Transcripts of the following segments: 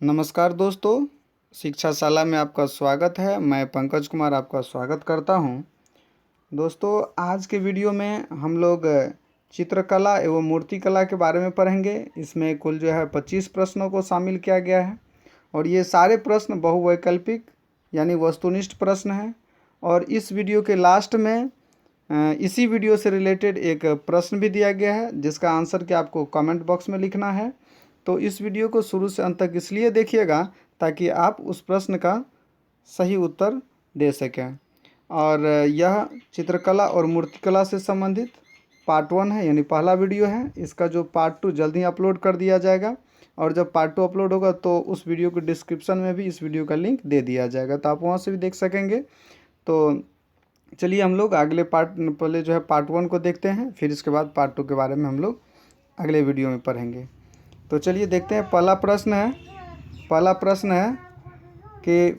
नमस्कार दोस्तों, शिक्षाशाला में आपका स्वागत है। मैं पंकज कुमार आपका स्वागत करता हूं। दोस्तों, आज के वीडियो में हम लोग चित्रकला एवं मूर्तिकला के बारे में पढ़ेंगे। इसमें कुल 25 प्रश्नों को शामिल किया गया है और ये सारे प्रश्न बहुवैकल्पिक यानी वस्तुनिष्ठ प्रश्न हैं। और इस वीडियो के लास्ट में इसी वीडियो से रिलेटेड एक प्रश्न भी दिया गया है जिसका आंसर कि आपको कमेंट बॉक्स में लिखना है। तो इस वीडियो को शुरू से अंत तक इसलिए देखिएगा ताकि आप उस प्रश्न का सही उत्तर दे सकें। और यह चित्रकला और मूर्तिकला से संबंधित पार्ट 1 है, यानी पहला वीडियो है। इसका जो पार्ट 2 जल्द ही अपलोड कर दिया जाएगा और जब पार्ट 2 अपलोड होगा तो उस वीडियो के डिस्क्रिप्शन में भी इस वीडियो का लिंक दे दिया जाएगा, तो आप वहाँ से भी देख सकेंगे। तो चलिए हम लोग अगले पहले पार्ट 1 को देखते हैं, फिर इसके बाद पार्ट 2 के बारे में हम लोग अगले वीडियो में पढ़ेंगे। तो चलिए देखते हैं। पहला प्रश्न है कि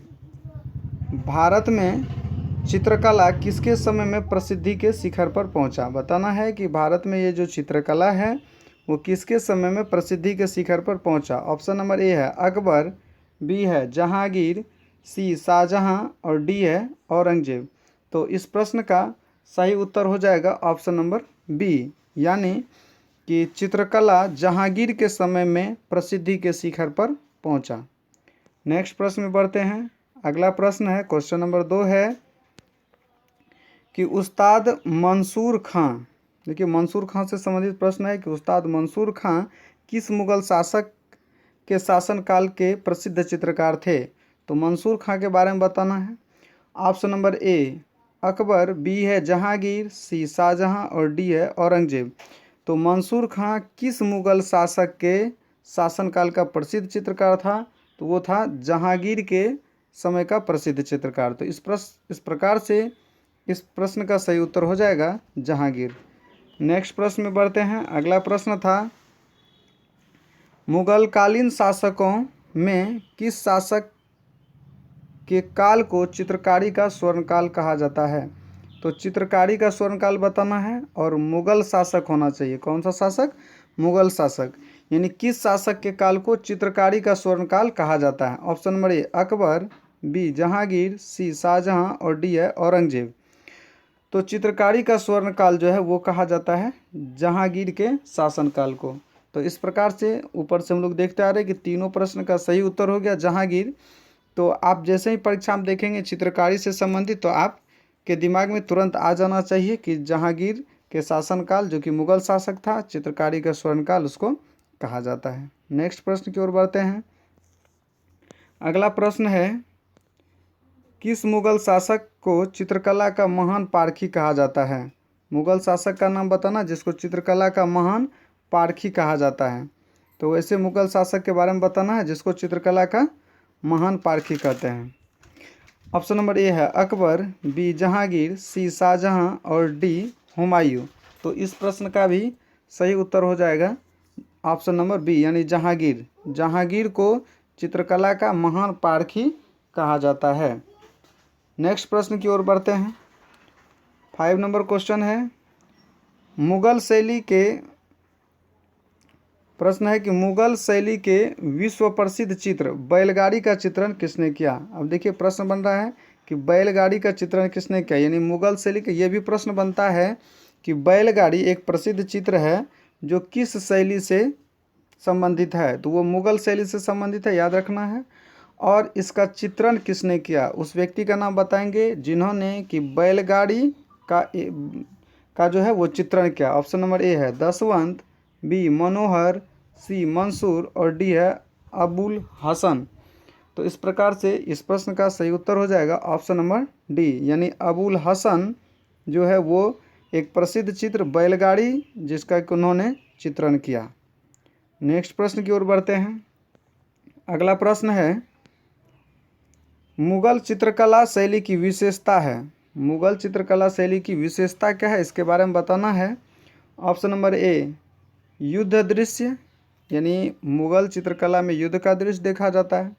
भारत में चित्रकला किसके समय में प्रसिद्धि के शिखर पर पहुंचा। बताना है कि भारत में ये जो चित्रकला है वो किसके समय में प्रसिद्धि के शिखर पर पहुंचा। ऑप्शन नंबर ए है अकबर, बी है जहांगीर, सी शाहजहां और डी है औरंगजेब। तो इस प्रश्न का सही उत्तर हो जाएगा ऑप्शन नंबर बी, यानी कि चित्रकला जहांगीर के समय में प्रसिद्धि के शिखर पर पहुंचा। नेक्स्ट प्रश्न में बढ़ते हैं। अगला प्रश्न है, क्वेश्चन नंबर 2 है कि उस्ताद मंसूर खां, देखिए मंसूर खां से संबंधित प्रश्न है कि उस्ताद मंसूर खां किस मुगल शासक के शासनकाल के प्रसिद्ध चित्रकार थे। तो मंसूर खां के बारे में बताना है। Option number A Akbar, B है जहांगीर, सी शाहजहां और डी है औरंगजेब। तो मंसूर खां किस मुगल शासक के शासनकाल का प्रसिद्ध चित्रकार था। तो वो था जहांगीर के समय का प्रसिद्ध चित्रकार। तो इस प्रकार से इस प्रश्न का सही उत्तर हो जाएगा जहांगीर। नेक्स्ट प्रश्न में बढ़ते हैं। अगला प्रश्न था मुगलकालीन शासकों में किस शासक के काल को चित्रकारी का स्वर्णकाल कहा जाता है। तो चित्रकारी का स्वर्णकाल बताना है और मुगल शासक होना चाहिए। कौन सा शासक? मुगल शासक। यानी किस शासक के काल को चित्रकारी का स्वर्णकाल कहा जाता है। Option number A Akbar, B Jahangir, C Shahjahan और डी है औरंगजेब। तो चित्रकारी का स्वर्णकाल जो है वो कहा जाता है जहांगीर के शासनकाल को। तो इस प्रकार से ऊपर से हम लोग देखते आ रहे हैं कि तीनों प्रश्न का सही उत्तर हो गया जहांगीर। तो आप जैसे ही परीक्षा में देखेंगे चित्रकारी से संबंधित तो आप के दिमाग में तुरंत आ जाना चाहिए कि जहांगीर के शासनकाल जो कि मुगल शासक था, चित्रकारी का स्वर्णकाल उसको कहा जाता है। नेक्स्ट प्रश्न की ओर बढ़ते हैं। अगला प्रश्न है किस मुगल शासक को चित्रकला का महान पारखी कहा जाता है। मुगल शासक का नाम बताना जिसको चित्रकला का महान पारखी कहा जाता है। तो वैसे मुगल शासक के बारे में बताना है जिसको चित्रकला का महान पारखी कहते हैं। ऑप्शन नंबर ए है अकबर, बी जहांगीर, सी शाहजहां और डी हुमायूं। तो इस प्रश्न का भी सही उत्तर हो जाएगा ऑप्शन नंबर बी, यानी जहांगीर। जहांगीर को चित्रकला का महान पारखी कहा जाता है। नेक्स्ट प्रश्न की ओर बढ़ते हैं। 5 नंबर क्वेश्चन है मुगल शैली के प्रश्न है कि मुगल शैली के विश्व प्रसिद्ध चित्र बैलगाड़ी का चित्रण किसने किया। अब देखिए प्रश्न बन रहा है कि बैलगाड़ी का चित्रण किसने किया, यानी मुगल शैली का। ये भी प्रश्न बनता है कि बैलगाड़ी एक प्रसिद्ध चित्र है जो किस शैली से संबंधित है। तो वो मुगल शैली से संबंधित है, याद रखना है। और इसका चित्रण किसने किया, उस व्यक्ति का नाम बताएंगे जिन्होंने कि बैलगाड़ी का जो है वो चित्रण किया। ऑप्शन नंबर ए है दसवंत, बी मनोहर, सी मंसूर और डी है अबुल हसन। तो इस प्रकार से इस प्रश्न का सही उत्तर हो जाएगा ऑप्शन नंबर डी, यानी अबुल हसन जो है वो एक प्रसिद्ध चित्र बैलगाड़ी जिसका उन्होंने चित्रण किया। नेक्स्ट प्रश्न की ओर बढ़ते हैं। अगला प्रश्न है मुगल चित्रकला शैली की विशेषता है। मुगल चित्रकला शैली की विशेषता क्या है इसके बारे में बताना है। ऑप्शन नंबर ए युद्ध दृश्य, यानी मुगल चित्रकला में युद्ध का दृश्य देखा जाता है।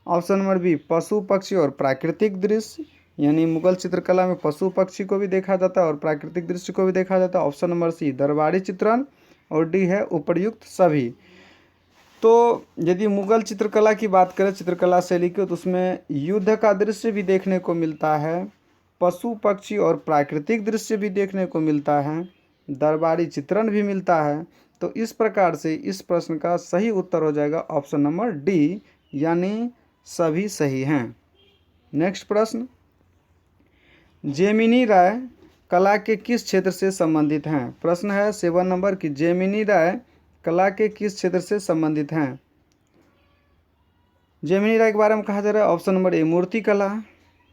ऑप्शन नंबर बी पशु पक्षी और प्राकृतिक दृश्य, यानी मुगल चित्रकला में पशु पक्षी को भी देखा जाता है और प्राकृतिक दृश्य को भी देखा जाता है। ऑप्शन नंबर सी दरबारी चित्रण और डी है उपर्युक्त सभी। तो यदि मुगल चित्रकला की बात करें, चित्रकला शैली की, तो उसमें युद्ध का दृश्य भी देखने को मिलता है, पशु पक्षी और प्राकृतिक दृश्य भी देखने को मिलता है, दरबारी चित्रण भी मिलता है। तो इस प्रकार से इस प्रश्न का सही उत्तर हो जाएगा ऑप्शन नंबर डी, यानी सभी सही हैं। नेक्स्ट प्रश्न, जेमिनी राय कला के किस क्षेत्र से संबंधित हैं? प्रश्न है 7 नंबर की जेमिनी राय कला के किस क्षेत्र से संबंधित हैं? जेमिनी राय के बारे में कहा जा रहा है ऑप्शन नंबर ए मूर्ति कला,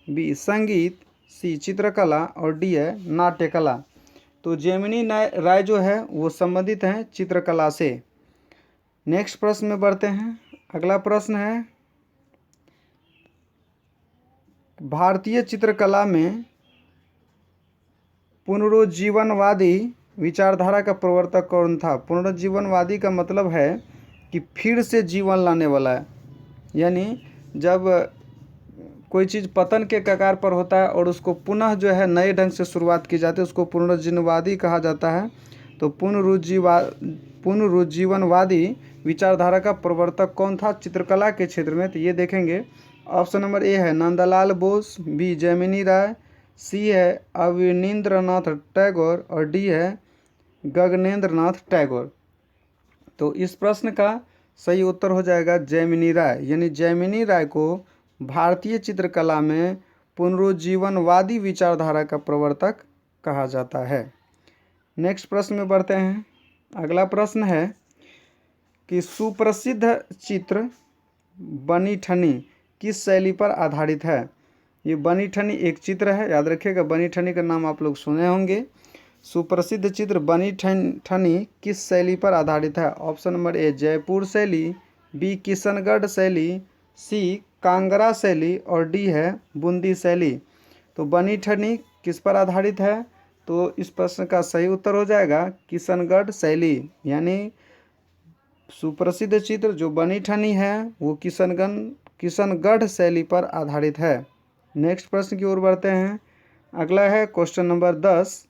बी संगीत, सी चित्रकला और डी है नाट्य कला। तो जेमिनी राय जो है वो संबंधित हैं चित्रकला से। नेक्स्ट प्रश्न में बढ़ते हैं। अगला प्रश्न है, भारतीय चित्रकला में पुनरुज्जीवनवादी विचारधारा का प्रवर्तक कौन था? पुनरुज्जीवनवादी का मतलब है कि फिर से जीवन लाने वाला है, यानी जब कोई चीज़ पतन के कगार पर होता है और उसको पुनः जो है नए ढंग से शुरुआत की जाती है, उसको पुनरुज्जीवनवादी कहा जाता है। तो पुनरुज्जीवनवादी विचारधारा का प्रवर्तक कौन था चित्रकला के क्षेत्र में? तो ये देखेंगे, ऑप्शन नंबर ए है नंदलाल बोस, बी जेमिनी राय, सी है अवनींद्रनाथ टैगोर और डी है गगनेंद्रनाथ टैगोर। तो इस प्रश्न का सही उत्तर हो जाएगा जेमिनी राय, यानी जेमिनी राय को भारतीय चित्रकला में पुनरुज्जीवनवादी विचारधारा का प्रवर्तक कहा जाता है। नेक्स्ट प्रश्न में बढ़ते हैं। अगला प्रश्न है कि सुप्रसिद्ध चित्र बनी ठनी किस शैली पर आधारित है? ये बनी ठनी एक चित्र है, याद रखिएगा, बनी ठनी का नाम आप लोग सुने होंगे। सुप्रसिद्ध चित्र बनी ठनी किस शैली पर आधारित है? ऑप्शन नंबर ए जयपुर शैली, बी किशनगढ़ शैली, सी कांगड़ा शैली और डी है बूंदी शैली। तो बनी ठनी किस पर आधारित है? तो इस प्रश्न का सही उत्तर हो जाएगा किशनगढ़ शैली, यानी सुप्रसिद्ध चित्र जो बनी ठनी है वो किशनगढ़ शैली पर आधारित है। नेक्स्ट प्रश्न की ओर बढ़ते हैं। अगला है क्वेश्चन नंबर 10,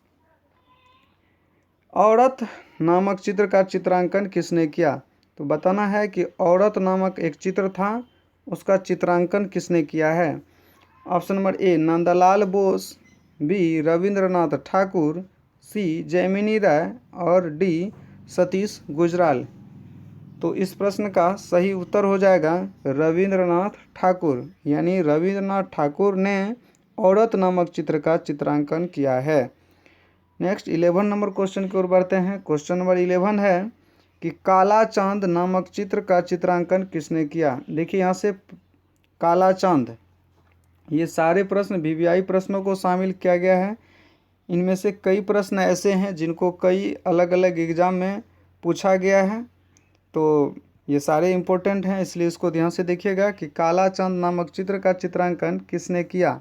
औरत नामक चित्र का चित्रांकन किसने किया? तो बताना है कि औरत नामक एक चित्र था, उसका चित्रांकन किसने किया है? Option number A Nandlal Bose, B Rabindranath Thakur, C Jamini Roy और डी सतीश गुजराल। तो इस प्रश्न का सही उत्तर हो जाएगा रविंद्रनाथ ठाकुर, यानी रविंद्रनाथ ठाकुर ने औरत नामक चित्र का चित्रांकन किया है। नेक्स्ट 11 नंबर क्वेश्चन की ओर बढ़ते हैं। क्वेश्चन नंबर 11 है कि काला चांद नामक चित्र का चित्रांकन किसने किया? देखिए यहाँ से काला चांद, ये सारे प्रश्न वीवीआई प्रश्नों को शामिल किया गया है। इनमें से कई प्रश्न ऐसे हैं जिनको कई अलग अलग एग्जाम में पूछा गया है, तो ये सारे इम्पोर्टेंट हैं, इसलिए इसको ध्यान से देखिएगा कि काला चांद नामक चित्र का चित्रांकन किसने किया?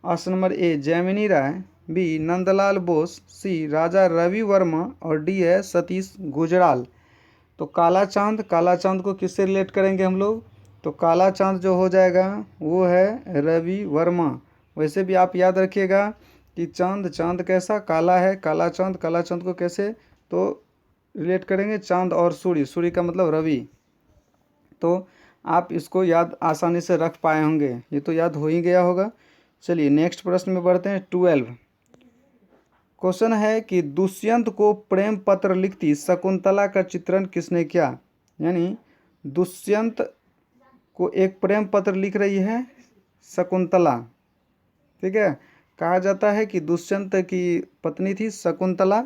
Option number A Jamini Roy, B Nandlal Bose, C Raja Ravi Varma और डी है सतीश गुजराल। तो काला चांद को किससे रिलेट करेंगे हम लोग? तो काला चांद जो हो जाएगा वो है रवि वर्मा। वैसे भी आप याद रखिएगा कि चांद कैसा काला है, काला चांद को कैसे तो रिलेट करेंगे चांद और सूर्य का मतलब रवि। तो आप इसको याद आसानी से रख पाए होंगे, ये तो याद हो ही गया होगा। चलिए नेक्स्ट प्रश्न में बढ़ते हैं। 12 क्वेश्चन है कि दुष्यंत को प्रेम पत्र लिखती शकुंतला का चित्रण किसने किया? यानी दुष्यंत को एक प्रेम पत्र लिख रही है शकुंतला, ठीक है। कहा जाता है कि दुष्यंत की पत्नी थी शकुंतला,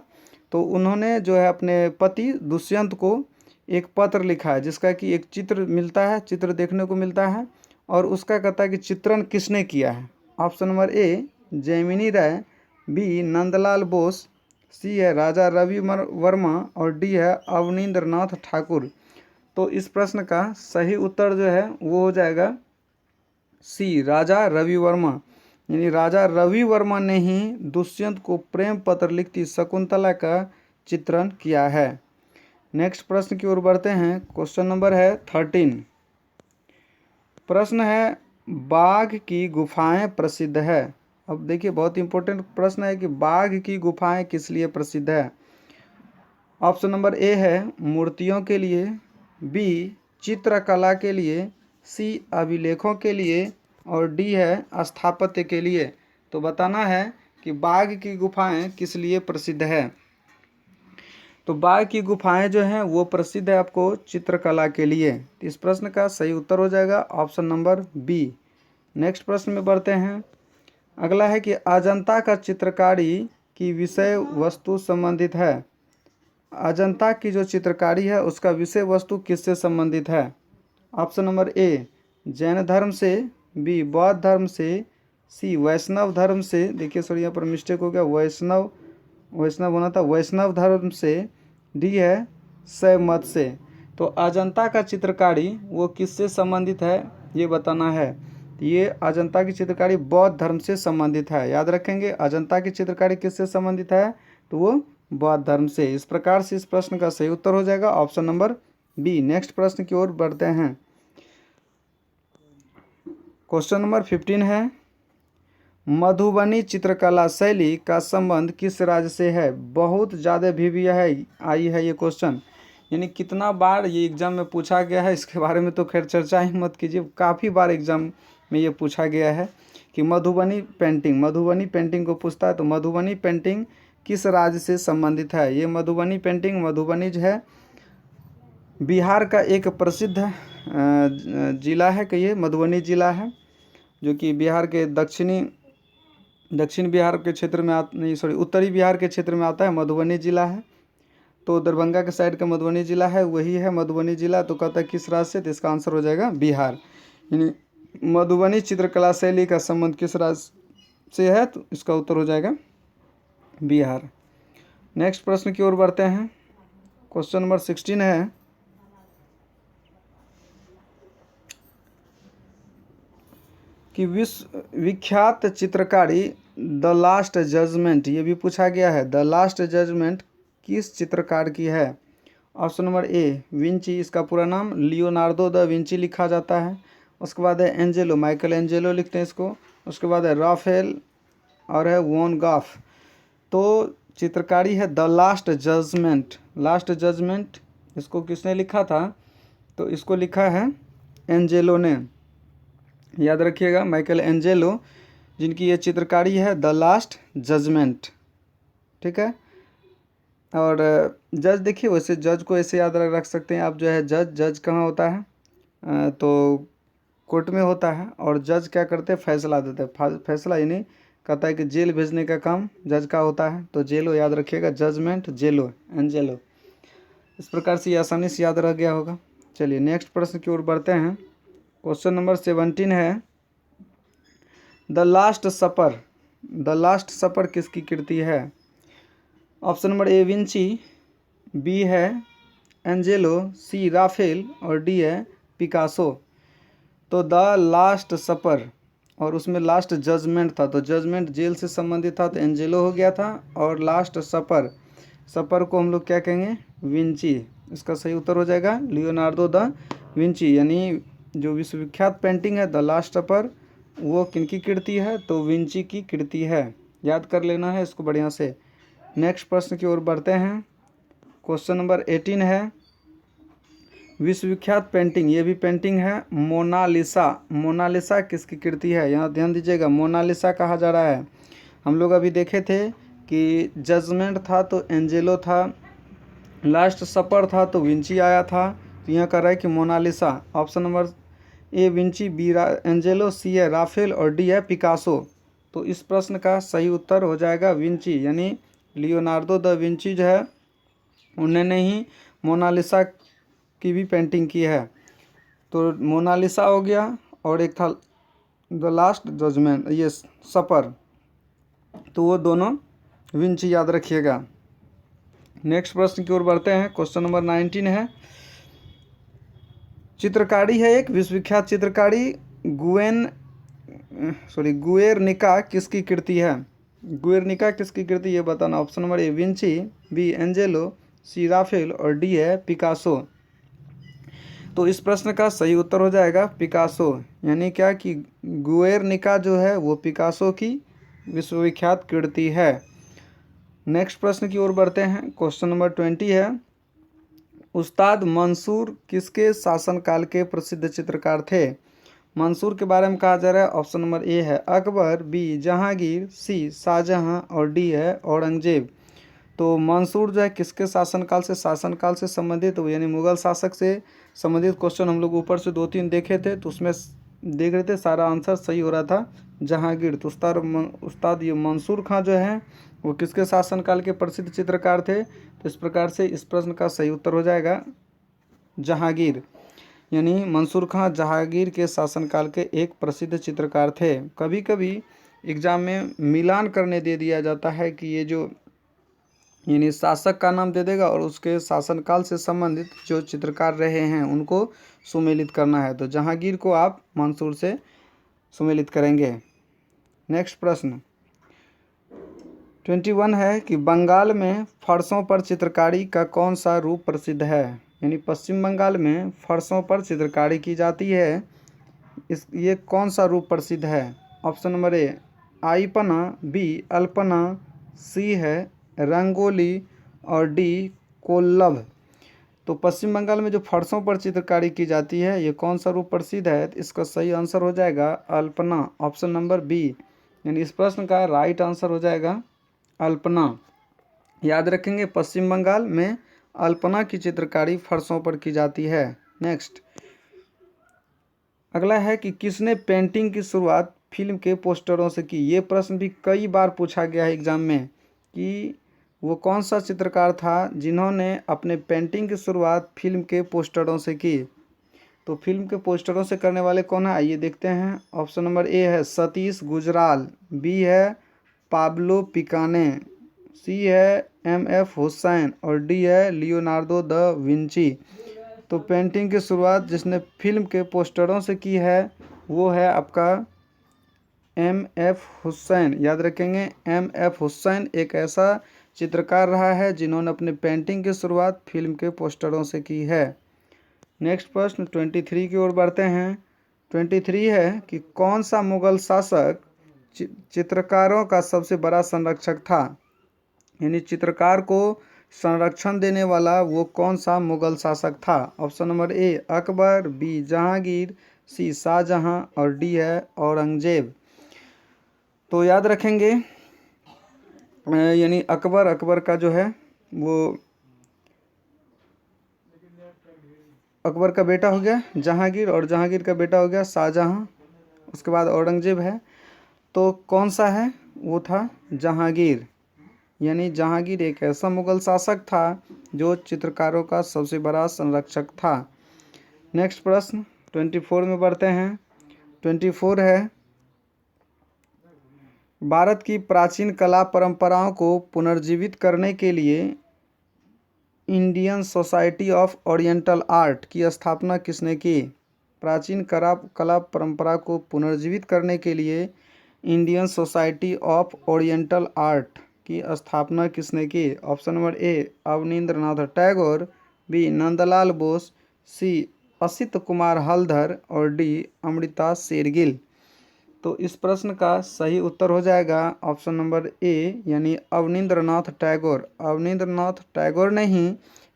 तो उन्होंने जो है अपने पति दुष्यंत को एक पत्र लिखा है जिसका कि एक चित्र मिलता है, चित्र देखने को मिलता है, और उसका कहता है कि चित्रण किसने किया है? Option number A Jamini Roy, B Nandlal Bose, C है राजा रवि वर्मा और डी है अवनींद्रनाथ ठाकुर। तो इस प्रश्न का सही उत्तर जो है वो हो जाएगा सी राजा रवि वर्मा, यानी राजा रवि वर्मा ने ही दुष्यंत को प्रेम पत्र लिखती शकुंतला का चित्रण किया है। नेक्स्ट प्रश्न की ओर बढ़ते हैं। क्वेश्चन नंबर है 13। प्रश्न है बाघ की गुफाएं प्रसिद्ध है। अब देखिए बहुत इंपॉर्टेंट प्रश्न है कि बाघ की गुफाएं किस लिए प्रसिद्ध है? ऑप्शन नंबर ए है मूर्तियों के लिए, बी चित्रकला के लिए, सी अभिलेखों के लिए और डी है स्थापत्य के लिए। तो बताना है कि बाघ की गुफाएं किस लिए प्रसिद्ध है। तो बाघ की गुफाएं जो हैं वो प्रसिद्ध है आपको चित्रकला के लिए। तो इस प्रश्न का सही उत्तर हो जाएगा ऑप्शन नंबर बी। नेक्स्ट प्रश्न में बढ़ते हैं। अगला है कि अजंता का चित्रकारी की विषय वस्तु संबंधित है। अजंता की जो चित्रकारी है उसका विषय वस्तु किससे संबंधित है। ऑप्शन नंबर ए जैन धर्म से, बी बौद्ध धर्म से, सी वैष्णव धर्म से, देखिए सॉरी यहाँ पर मिस्टेक हो गया, वैष्णव होना था, वैष्णव धर्म से, डी है शैव मत से। तो अजंता का चित्रकारी वो किससे संबंधित है ये बताना है। ये अजंता की चित्रकारी बौद्ध धर्म से संबंधित है। याद रखेंगे अजंता की चित्रकारी किससे संबंधित है, तो वो बौद्ध धर्म से। इस प्रकार से इस प्रश्न का सही उत्तर हो जाएगा ऑप्शन नंबर बी। नेक्स्ट प्रश्न की ओर बढ़ते हैं। क्वेश्चन नंबर 15 है, मधुबनी चित्रकला शैली का संबंध किस राज्य से है। बहुत ज़्यादा भी आई है ये क्वेश्चन, यानी कितना बार ये एग्जाम में पूछा गया है इसके बारे में तो खैर चर्चा ही मत कीजिए। काफ़ी बार एग्जाम में ये पूछा गया है कि मधुबनी पेंटिंग को पूछता है तो मधुबनी पेंटिंग किस राज्य से संबंधित है। ये मधुबनी पेंटिंग, मधुबनी जो है बिहार का एक प्रसिद्ध जिला है कि ये मधुबनी जिला है, जो कि बिहार के दक्षिण बिहार के क्षेत्र में उत्तरी बिहार के क्षेत्र में आता है। मधुबनी जिला है, तो दरभंगा के साइड का मधुबनी जिला है, वही है मधुबनी जिला। तो कहता है किस राज्य से, तो इसका आंसर हो जाएगा बिहार। यानी मधुबनी चित्रकला शैली का संबंध किस राज्य से है, तो इसका उत्तर हो जाएगा बिहार। नेक्स्ट प्रश्न की ओर बढ़ते हैं। क्वेश्चन नंबर 16 है, कि विश्व विख्यात चित्रकारी द लास्ट जजमेंट, ये भी पूछा गया है, द लास्ट जजमेंट किस चित्रकार की है। ऑप्शन नंबर ए विंची, इसका पूरा नाम लियोनार्डो द विंची लिखा जाता है। उसके बाद है एंजेलो, माइकल एंजेलो लिखते हैं इसको। उसके बाद है राफेल और है वॉन गॉफ। तो चित्रकारी है द लास्ट जजमेंट। इसको किसने लिखा था, तो इसको लिखा है एंजेलो ने। याद रखिएगा माइकल एंजेलो, जिनकी ये चित्रकारी है द लास्ट जजमेंट। ठीक है। और जज देखिए, वैसे जज को ऐसे याद रख सकते हैं आप, जो है जज कहाँ होता है, तो कोर्ट में होता है। और जज क्या करते हैं, फैसला देते हैं। फैसला यानी कहता है कि जेल भेजने का काम जज का होता है, तो जेलो याद रखिएगा, जजमेंट जेलो एंजेलो। इस प्रकार से ये आसानी से याद रह गया होगा। चलिए नेक्स्ट प्रश्न की ओर बढ़ते हैं। क्वेश्चन नंबर 17 है, द लास्ट सपर किसकी कृति है। Option number A Vinci, B है एंजेलो, सी राफेल और डी है पिकासो। तो द लास्ट सपर और उसमें लास्ट जजमेंट था, तो जजमेंट जेल से संबंधित था तो एंजेलो हो गया था। और लास्ट सपर को हम लोग क्या कहेंगे, विंची। इसका सही उत्तर हो जाएगा लियोनार्डो द विंची। यानी जो विश्वविख्यात पेंटिंग है द लास्ट सपर, वो किनकी कृति है, तो विंची की कृति है। याद कर लेना है इसको बढ़िया से। नेक्स्ट प्रश्न की ओर बढ़ते हैं। क्वेश्चन नंबर 18 है, विश्वविख्यात पेंटिंग, ये भी पेंटिंग है मोनालिसा किसकी कृति है। यहाँ ध्यान दीजिएगा, मोनालिसा कहा जा रहा है। हम लोग अभी देखे थे कि जजमेंट था तो एंजेलो था, लास्ट सपर था तो विंची आया था। तो यहाँ कर रहा है कि Mona Lisa. Option number A Vinci, B Angelo, C है राफेल और डी है पिकासो। तो इस प्रश्न का सही उत्तर हो जाएगा विंची। यानी लियोनार्डो द विंची जो है उन्होंने ही मोनालिसा की भी पेंटिंग की है। तो मोनालिसा हो गया और एक था द लास्ट जजमेंट, ये सपर, तो वो दोनों विंची याद रखिएगा। नेक्स्ट प्रश्न की ओर बढ़ते हैं। क्वेश्चन नंबर 19 है, चित्रकारी है एक विश्वविख्यात चित्रकारी गुएर्निका किसकी कृति है। गुएर्निका किसकी कृति ये बताना। Option number A Vinci, B Angelo, C Raphael और डी है पिकासो। तो इस प्रश्न का सही उत्तर हो जाएगा पिकासो। यानी क्या कि गुएर्निका जो है वो पिकासो की विश्वविख्यात कृति है। नेक्स्ट प्रश्न की ओर बढ़ते हैं। क्वेश्चन नंबर 20 है, उस्ताद मंसूर किसके शासनकाल के प्रसिद्ध चित्रकार थे? मंसूर के बारे में कहा जा रहा है। ऑप्शन नंबर ए है अकबर, बी जहांगीर, सी शाहजहां और डी है औरंगजेब। तो मंसूर जो है किसके शासनकाल से संबंधित, यानी मुगल शासक से संबंधित क्वेश्चन हम लोग ऊपर से 2-3 देखे थे, तो उसमें देख रहे थे सारा आंसर सही हो रहा था जहांगीर। तो उस्ताद ये मंसूर खां जो है वो किसके शासनकाल के प्रसिद्ध चित्रकार थे? तो इस प्रकार से इस प्रश्न का सही उत्तर हो जाएगा जहांगीर, यानी मंसूर खां जहांगीर के शासनकाल के एक प्रसिद्ध चित्रकार थे। कभी कभी एग्जाम में मिलान करने दे दिया जाता है कि ये जो यानी शासक का नाम दे देगा और उसके शासनकाल से संबंधित जो चित्रकार रहे हैं उनको सुमेलित करना है। तो जहांगीर को आप मंसूर से सुमेलित करेंगे। नेक्स्ट प्रश्न 21 है कि बंगाल में फर्शों पर चित्रकारी का कौन सा रूप प्रसिद्ध है? यानी पश्चिम बंगाल में फर्शों पर चित्रकारी की जाती है, ये कौन सा रूप प्रसिद्ध है? Option number A Aipan, B Alpana, C है रंगोली और डी कोल्लभ। तो पश्चिम बंगाल में जो फर्शों पर चित्रकारी की जाती है ये कौन सा रूप प्रसिद्ध है? तो इसका सही आंसर हो जाएगा अल्पना, ऑप्शन नंबर बी, यानी इस प्रश्न का राइट आंसर हो जाएगा अल्पना। याद रखेंगे पश्चिम बंगाल में अल्पना की चित्रकारी फर्शों पर की जाती है। नेक्स्ट अगला है कि किसने पेंटिंग की शुरुआत फिल्म के पोस्टरों से की? ये प्रश्न भी कई बार पूछा गया है एग्जाम में कि वो कौन सा चित्रकार था जिन्होंने अपने पेंटिंग की शुरुआत फिल्म के पोस्टरों से की? तो फिल्म के पोस्टरों से करने वाले कौन है, आइए देखते हैं। ऑप्शन नंबर ए है सतीश गुजराल, बी है पाब्लो पिकाने, सी है एम.एफ. हुसैन और डी है लियोनार्डो द विंची। तो पेंटिंग की शुरुआत जिसने फिल्म के पोस्टरों से की है वो है आपका एम.एफ. हुसैन। याद रखेंगे एम.एफ. हुसैन एक ऐसा चित्रकार रहा है जिन्होंने अपने पेंटिंग की शुरुआत फिल्म के पोस्टरों से की है। नेक्स्ट प्रश्न 23 की ओर बढ़ते हैं। 23 है कि कौन सा मुगल शासक चित्रकारों का सबसे बड़ा संरक्षक था? यानी चित्रकार को संरक्षण देने वाला वो कौन सा मुगल शासक था? Option number A Akbar, B Jahangir, C Shahjahan और डी है औरंगजेब। तो याद रखेंगे यानी अकबर का जो है वो अकबर का बेटा हो गया जहांगीर और जहांगीर का बेटा हो गया शाहजहां, उसके बाद औरंगजेब है। तो कौन सा है? वो था जहांगीर, यानी जहांगीर एक ऐसा मुगल शासक था जो चित्रकारों का सबसे बड़ा संरक्षक था। नेक्स्ट प्रश्न 24 में बढ़ते हैं। 24 है भारत की प्राचीन कला परंपराओं को पुनर्जीवित करने के लिए Indian Society of Oriental Art की स्थापना किसने की? प्राचीन कला परंपरा को पुनर्जीवित करने के लिए Indian Society of Oriental Art की स्थापना किसने की? Option number A Abanindranath Tagore, B Nandlal Bose, C Asit Kumar Haldar और डी अमृता शेरगिल। तो इस प्रश्न का सही उत्तर हो जाएगा ऑप्शन नंबर ए, यानी अवनींद्रनाथ टैगोर। अवनींद्रनाथ टैगोर ने ही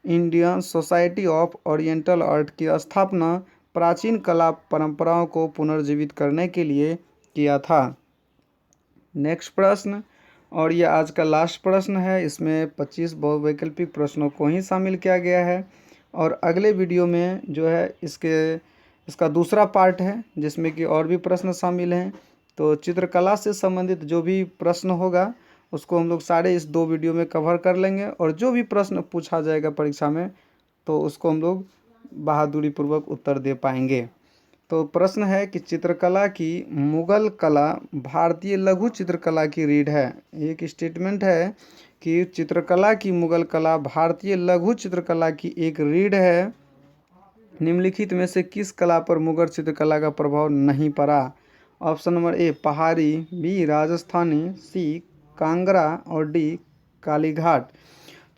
Indian Society of Oriental Art की स्थापना प्राचीन कला परंपराओं को पुनर्जीवित करने के लिए किया था। नेक्स्ट प्रश्न, और ये आज का लास्ट प्रश्न है, इसमें 25 बहुवैकल्पिक प्रश्नों को ही शामिल किया गया है और अगले वीडियो में जो है इसका दूसरा पार्ट है जिसमें कि और भी प्रश्न शामिल हैं। तो चित्रकला से संबंधित जो भी प्रश्न होगा उसको हम लोग सारे इस 2 वीडियो में कवर कर लेंगे और जो भी प्रश्न पूछा जाएगा परीक्षा में तो उसको हम लोग बहादुरी पूर्वक उत्तर दे पाएंगे। तो प्रश्न है कि चित्रकला की मुगल कला भारतीय लघु चित्रकला की रीढ़ है। एक स्टेटमेंट है कि चित्रकला की मुगल कला भारतीय लघु चित्रकला की एक रीढ़ है। निम्नलिखित में से किस कला पर मुगल चित्रकला का प्रभाव नहीं पड़ा? ऑप्शन नंबर ए पहाड़ी, बी राजस्थानी, सी कांगड़ा और डी कालीघाट।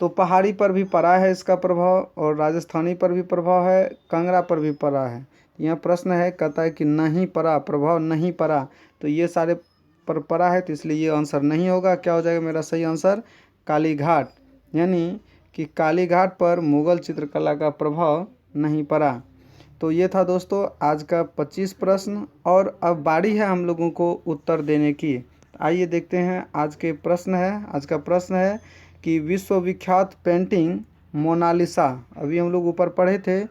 तो पहाड़ी पर भी पड़ा है इसका प्रभाव और राजस्थानी पर भी प्रभाव है, कांगड़ा पर भी पड़ा है। यह प्रश्न है कहता है कि नहीं पड़ा, प्रभाव नहीं पड़ा, तो ये सारे पर पड़ा है तो इसलिए ये आंसर नहीं होगा। क्या हो जाएगा मेरा सही आंसर? कालीघाट। यानी कि कालीघाट पर मुगल चित्रकला का प्रभाव नहीं पड़ा। तो ये था दोस्तों आज का 25 प्रश्न, और अब बारी है हम लोगों को उत्तर देने की। आइए देखते हैं आज के प्रश्न है। आज का प्रश्न है कि विश्वविख्यात पेंटिंग मोनालिसा, अभी हम लोग ऊपर पढ़े थे,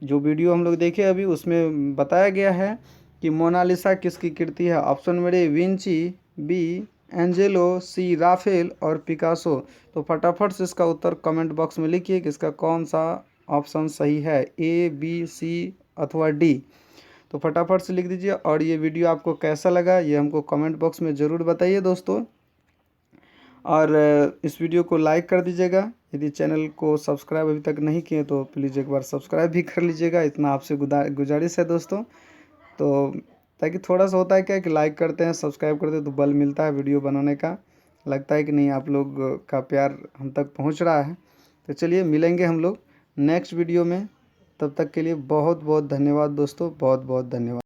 जो वीडियो हम लोग देखे अभी उसमें बताया गया है कि मोनालिसा किसकी कृति है। ऑप्शन मेरे Vinci, B Angelo, C Raphael और पिकासो। तो फटाफट से इसका उत्तर कमेंट बॉक्स में लिखिए कि इसका कौन सा ऑप्शन सही है, ए बी सी अथवा डी। तो फटाफट से लिख दीजिए। और ये वीडियो आपको कैसा लगा ये हमको कमेंट बॉक्स में ज़रूर बताइए दोस्तों। और इस वीडियो को लाइक कर दीजिएगा। यदि चैनल को सब्सक्राइब अभी तक नहीं किए तो प्लीज़ एक बार सब्सक्राइब भी कर लीजिएगा, इतना आपसे गुजारिश है दोस्तों। तो ताकि थोड़ा सा होता है क्या कि लाइक करते हैं, सब्सक्राइब करते हैं तो बल मिलता है वीडियो बनाने का, लगता है कि नहीं आप लोग का प्यार हम तक पहुंच रहा है। तो चलिए मिलेंगे हम लोग नेक्स्ट वीडियो में, तब तक के लिए बहुत बहुत धन्यवाद दोस्तों, बहुत बहुत धन्यवाद।